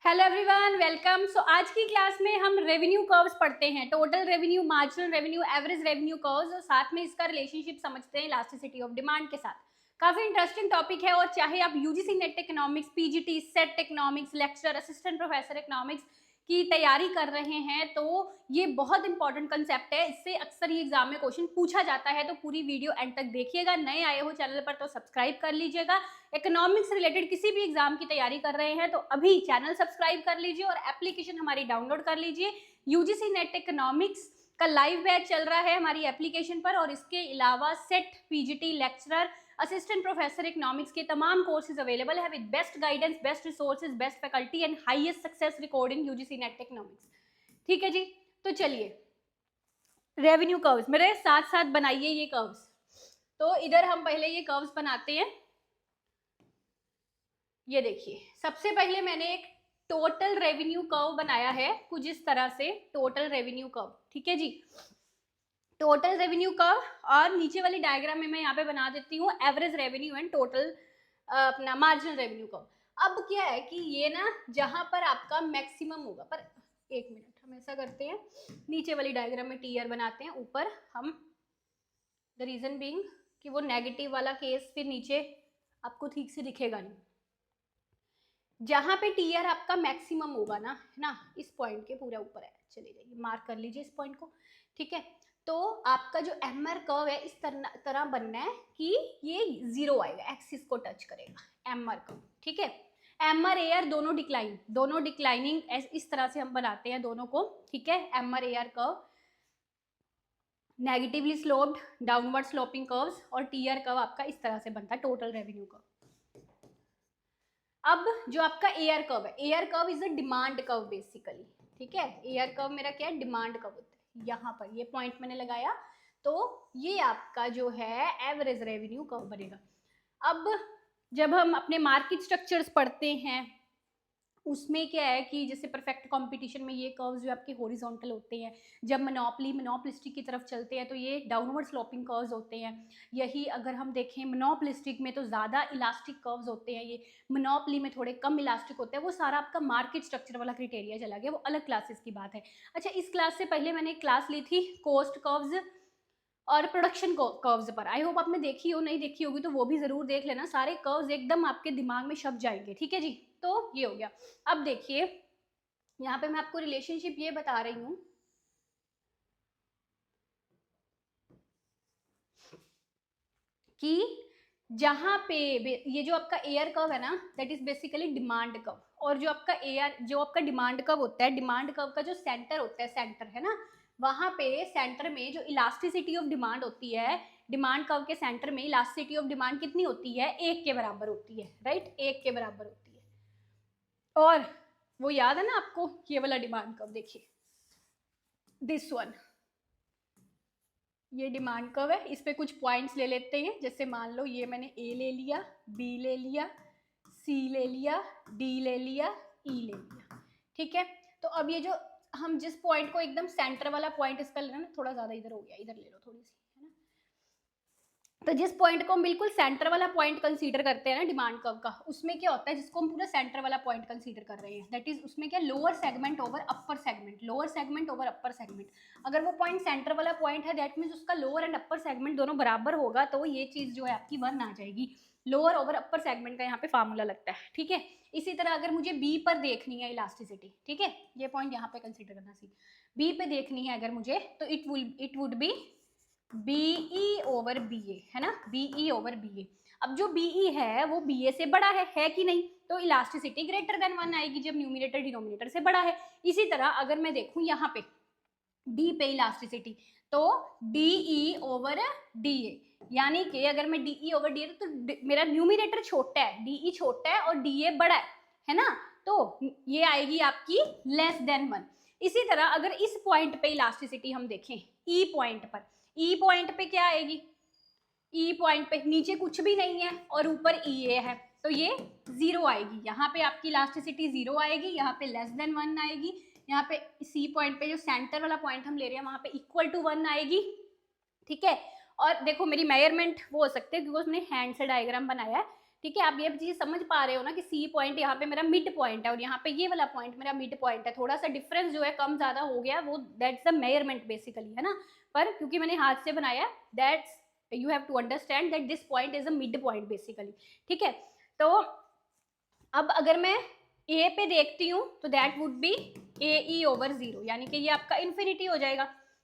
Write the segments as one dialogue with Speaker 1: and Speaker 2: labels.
Speaker 1: Hello everyone, welcome. सो आज की class में हम रेवेन्यू कर्व्स पढ़ते हैं, total revenue, marginal revenue, average revenue curves, और साथ में इसका रिलेशनशिप समझते हैं इलास्टिसिटी ऑफ डिमांड के साथ। काफी इंटरेस्टिंग टॉपिक है, और चाहे आप UGC net economics, PGT, set economics, lecture, assistant professor economics की तैयारी कर रहे हैं, तो ये बहुत इंपॉर्टेंट कंसेप्ट है। इससे अक्सर ही एग्जाम में क्वेश्चन पूछा जाता है, तो पूरी वीडियो एंड तक देखिएगा। नए आए हो चैनल पर तो सब्सक्राइब कर लीजिएगा। इकोनॉमिक्स रिलेटेड किसी भी एग्जाम की तैयारी कर रहे हैं तो अभी चैनल सब्सक्राइब कर लीजिए और एप्लीकेशन हमारी डाउनलोड कर लीजिए। यूजीसी नेट इकोनॉमिक्स का लाइव बैच चल रहा है हमारी एप्लीकेशन पर, और इसके अलावा set, PGT, lecturer, assistant professor economics के तमाम कोर्सेज अवेलेबल है with best guidance, best resources, best faculty and highest success recording UGC net economics. ठीक है जी, तो चलिए रेवेन्यू कर्व्स मेरे साथ साथ बनाइए ये कर्व्स। तो इधर हम पहले ये कर्व्स बनाते हैं। ये देखिए, सबसे पहले मैंने एक टोटल रेवेन्यू कर्व बनाया है कुछ इस तरह से, टोटल रेवेन्यू कर्व। ठीक है जी, टोटल रेवेन्यू कर्व, और नीचे वाली डायग्राम में मैं यहाँ पे बना देती हूँ एवरेज रेवेन्यू एंड टोटल अपना मार्जिनल रेवेन्यू कर्व। अब क्या है कि ये ना जहां पर आपका मैक्सिमम होगा, पर एक मिनट, हम ऐसा करते हैं, नीचे वाली डायग्राम में टीयर बनाते हैं, ऊपर हम, द रीजन बीइंग कि वो नेगेटिव वाला केस फिर नीचे आपको ठीक से दिखेगा नहीं। जहां पे टीयर आपका मैक्सिमम होगा ना, है ना, इस पॉइंट के पूरा ऊपर है, चले जाइए, मार्क कर लीजिए इस पॉइंट को। ठीक है, तो आपका जो एमआर कर्व है इस तरह बनना है कि ये जीरो आएगा, एक्सिस को टच करेगा एमआर कर्व। ठीक है, एमआर एआर दोनों डिक्लाइनिंग इस तरह से हम बनाते हैं दोनों को। ठीक है, MR AR curve negatively sloped downward sloping curves, और टीआर कर्व आपका इस तरह से बनता है टोटल रेवेन्यू कर्व। अब जो आपका एआर कर्व है, AR curve is a demand curve basically. ठीक है, एआर कर्व मेरा क्या है, डिमांड कर्व होता है। यहाँ पर ये पॉइंट मैंने लगाया, तो ये आपका जो है एवरेज रेवेन्यू कर्व बनेगा। अब जब हम अपने मार्केट स्ट्रक्चर्स पढ़ते हैं, उसमें क्या है कि जैसे परफेक्ट कंपटीशन में ये कर्व्स जो आपके हॉरिजॉन्टल होते हैं, जब मोनोपोलिस्टिक की तरफ चलते हैं तो ये डाउनवर्ड स्लोपिंग कर्व्स होते हैं। यही अगर हम देखें मोनोपोलिस्टिक में तो ज़्यादा इलास्टिक कर्व्स होते हैं, ये मोनोपोली में थोड़े कम इलास्टिक होते हैं। वो सारा आपका मार्केट स्ट्रक्चर वाला क्राइटेरिया चला गया, वो अलग क्लासेस की बात है। अच्छा, इस क्लास से पहले मैंने एक क्लास ली थी कॉस्ट कर्व्स और प्रोडक्शन कर्व्स पर, आई होप आपने देखी हो, नहीं देखी होगी तो वो भी जरूर देख लेना, सारे कर्व्स एकदम आपके दिमाग में छप जाएंगे। ठीक है जी, तो ये हो गया। अब देखिए, यहाँ पे मैं आपको रिलेशनशिप ये बता रही हूँ कि जहां पे ये जो आपका एयर कर्व है ना, that is basically demand curve, और जो आपका डिमांड कर्व होता है, डिमांड कर्व का जो सेंटर होता है, सेंटर है ना, वहां पे सेंटर में जो इलास्टिसिटी ऑफ डिमांड होती है, डिमांड कर्व के सेंटर में इलास्टिसिटी ऑफ डिमांड कितनी होती है, 1 के बराबर होती है, राइट, 1 के बराबर होती है। और वो याद है ना आपको, ये वाला डिमांड कर्व देखिए, दिस वन, ये डिमांड कर्व है। इस पे कुछ पॉइंट्स ले लेते हैं, जैसे मान लो ये मैंने ए ले लिया, बी ले लिया, सी ले लिया, डी ले लिया, ई ले लिया। ठीक है, तो अब ये जो हम जिस पॉइंट को एकदम सेंटर वाला पॉइंट इसका लेना ना, थोड़ा ज्यादा इधर हो गया, इधर ले लो थोड़ी सी, है ना, तो जिस पॉइंट को हम बिल्कुल सेंटर वाला पॉइंट कंसीडर करते हैं ना डिमांड कर्व का, उसमें क्या होता है, जिसको हम पूरा सेंटर वाला पॉइंट कंसीडर कर रहे हैं, दैट इज उसमें क्या, lower segment over upper segment, lower segment over upper segment. अगर वो पॉइंट सेंटर वाला पॉइंट है, दैट मीन्स उसका लोअर एंड अपर सेगमेंट दोनों बराबर होगा, तो ये चीज जो है आपकी 1 आ जाएगी। लोअर ओवर अपर सेगमेंट का यहाँ पे फार्मूला लगता है। ठीक है, इसी तरह अगर मुझे बी पर देखनी है इलास्टिसिटी, ठीक है, ये पॉइंट यहाँ पे कंसीडर करना सी, बी पे देखनी है अगर मुझे, तो it would be BE over BA, है ना, बीई ओवर बीए। अब जो बीई है वो बीए से बड़ा है कि नहीं, तो इलास्टिसिटी ग्रेटर देन 1 आएगी जब न्यूमिनेटर डिनोमिनेटर से बड़ा है। इसी तरह अगर मैं देखूं यहाँ पे डी पे इलास्टिसिटी, तो डीई ओवर डीए, यानी कि अगर मैं डीई ओवर डीए, तो मेरा न्यूमिनेटर छोटा है, डीई छोटा है और डीए बड़ा है ना, तो ये आएगी आपकी लेस देन 1। इसी तरह अगर इस पॉइंट पे इलास्टिसिटी हम देखें, ई पॉइंट पर, ई पॉइंट पे क्या आएगी, ई पॉइंट पे नीचे कुछ भी नहीं है और ऊपर ई ए है, तो ये 0 आएगी, यहाँ पे आपकी इलास्टिसिटी 0 आएगी, यहाँ पे लेस देन 1 आएगी, यहाँ पे सी पॉइंट पे जो सेंटर वाला पॉइंट हम ले रहे हैं वहां पे इक्वल टू 1 आएगी। ठीक है, और देखो मेरी मेजरमेंट वो हो सकते हैं क्योंकि उसने हैंड से डायग्राम बनाया है, ठीक है, आप ये चीज समझ पा रहे हो ना कि सी पॉइंट यहाँ पे मेरा मिड पॉइंट है और यहाँ पे ये वाला पॉइंट मेरा मिड पॉइंट है, थोड़ा सा डिफरेंस जो है कम ज्यादा हो गया, वो दैट्स द मेजरमेंट बेसिकली, है ना। पर क्योंकि मैंने हाथ से बनाया, that's you have to understand that this point is a mid point basically, ठीक है। तो अब अगर मैं ए पे देखती हूँ तो that would be A E over 0, यानी कि ये आपका इन्फिनिटी हो जाएगा,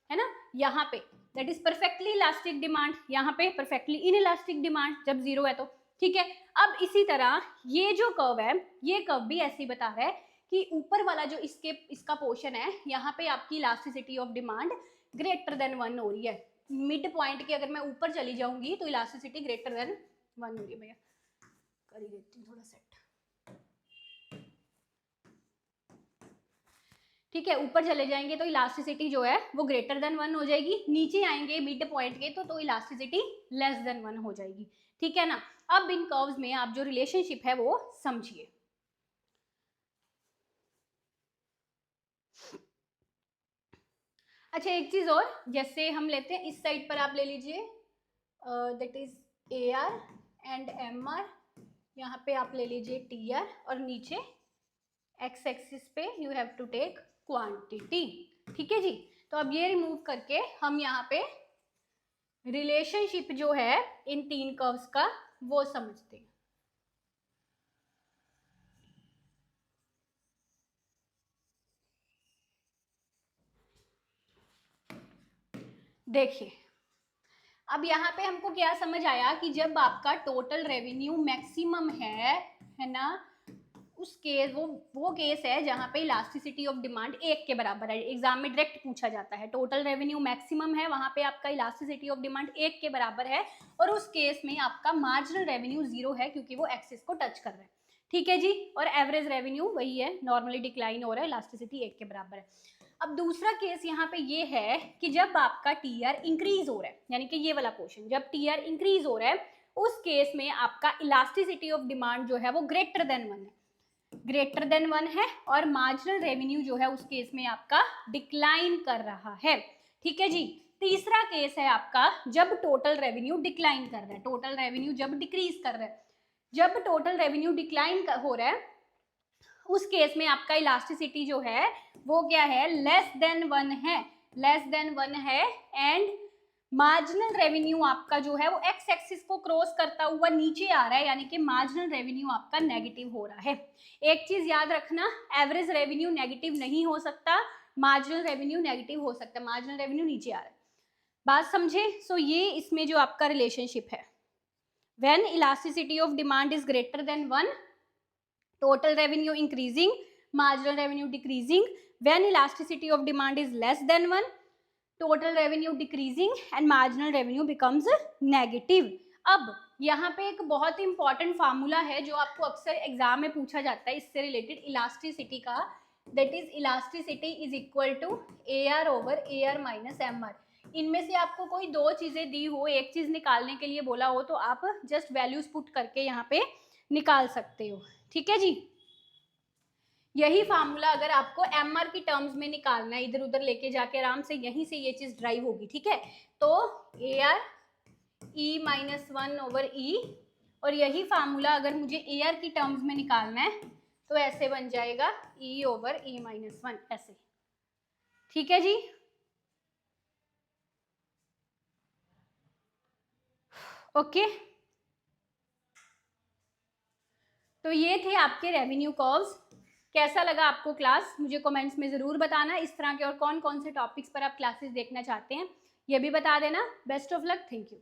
Speaker 1: है ना। यहाँ पे that is perfectly elastic demand, यहाँ पे परफेक्टली इन इलास्टिक डिमांड जब 0 है तो, ठीक है। अब इसी तरह ये जो कर्व है, ये कर्व भी ऐसे ही बता रहा है कि ऊपर वाला जो इसका पोर्शन है, यहाँ पे आपकी elasticity of demand greater than 1 हो रही है। मिड पॉइंट की अगर मैं ऊपर चली जाऊंगी तो इलास्टिसिटी ग्रेटर देन 1 हो रही है। भैया कर ही देती हूँ थोड़ा सेट, ठीक है। ऊपर चले जाएंगे तो इलास्टिसिटी जो है वो ग्रेटर देन 1 हो जाएगी, नीचे आएंगे मिड पॉइंट के तो इलास्टिसिटी लेस देन 1 हो जाएगी, ठीक है ना। अब इन कर्व्स में आप जो रिलेशनशिप है वो समझिए। अच्छा एक चीज और, जैसे हम लेते हैं इस साइड पर आप ले लीजिए that is A R and M R, यहाँ पे आप ले लीजिए टी आर और नीचे एक्स एक्सिस पे you have to take quantity, ठीक है जी। तो अब ये रिमूव करके हम यहाँ पे रिलेशनशिप जो है इन तीन कर्व्स का वो समझते हैं। देखिए अब यहाँ पे हमको क्या समझ आया कि जब आपका टोटल रेवेन्यू मैक्सिमम है ना, उस केस वो केस है जहाँ पे इलास्टिसिटी ऑफ डिमांड 1 के बराबर है। एग्जाम में डायरेक्ट पूछा जाता है, टोटल रेवेन्यू मैक्सिमम है, वहाँ पे आपका इलास्टिसिटी ऑफ डिमांड 1 के बराबर है और उस केस में आपका मार्जिनल रेवेन्यू 0 है क्योंकि वो एक्सिस को टच कर रहा है, ठीक है जी। और एवरेज रेवेन्यू वही है, नॉर्मली डिक्लाइन हो रहा है, इलास्टिसिटी 1 के बराबर है। अब दूसरा केस यहाँ पे ये है कि जब आपका टी आर इंक्रीज हो रहा है, यानी कि ये वाला पोर्शन जब टी आर इंक्रीज हो रहा है, उस केस में आपका इलास्टिसिटी ऑफ डिमांड जो है वो ग्रेटर देन 1 है, ग्रेटर देन 1 है और मार्जिनल रेवेन्यू जो है उस केस में आपका डिक्लाइन कर रहा है, ठीक है जी। तीसरा केस है आपका जब टोटल रेवेन्यू डिक्लाइन कर रहा है, टोटल रेवेन्यू जब डिक्रीज कर रहा है, जब टोटल रेवेन्यू डिक्लाइन हो रहा है उस केस में आपका इलास्टिसिटी जो है वो क्या है, लेस देन 1 है, लेस देन 1 है एंड मार्जिनल रेवेन्यू आपका जो है वो एक्स एक्सिस को क्रॉस करता हुआ नीचे आ रहा है, यानी कि मार्जिनल रेवेन्यू आपका नेगेटिव हो रहा है। एक चीज याद रखना, एवरेज रेवेन्यू नेगेटिव नहीं हो सकता, मार्जिनल रेवेन्यू नेगेटिव हो सकता है, मार्जिनल रेवेन्यू नीचे आ रहा है, बात समझे। सो ये इसमें जो आपका रिलेशनशिप है, when elasticity of demand is greater than 1, total revenue increasing, marginal revenue decreasing, when elasticity of demand is less than 1, total revenue decreasing and marginal revenue becomes negative। अब यहाँ पे एक बहुत इंपॉर्टेंट फार्मूला है जो आपको अक्सर एग्जाम में पूछा जाता है इससे रिलेटेड इलास्टिसिटी का, that is elasticity is equal to A R over A R minus M R. इनमें से आपको कोई दो चीजें दी हो, एक चीज निकालने के लिए बोला हो तो आप जस्ट वैल्यूज पुट करके यहाँ पे निकाल सकते हो, ठीक है जी। यही फार्मूला अगर आपको एम आर की टर्म्स में निकालना है, इधर उधर लेके जाके आराम से यहीं से ये चीज ड्राइव होगी, ठीक है। तो A R E minus 1 over E, और यही फार्मूला अगर मुझे ए आर की टर्म्स में निकालना है तो ऐसे बन जाएगा ई ओवर ई माइनस 1, ऐसे, ठीक है जी। ओके तो ये थे आपके रेवेन्यू कर्व्स। कैसा लगा आपको क्लास, मुझे कमेंट्स में ज़रूर बताना। इस तरह के और कौन कौन से टॉपिक्स पर आप क्लासेस देखना चाहते हैं ये भी बता देना। Best of luck, thank you.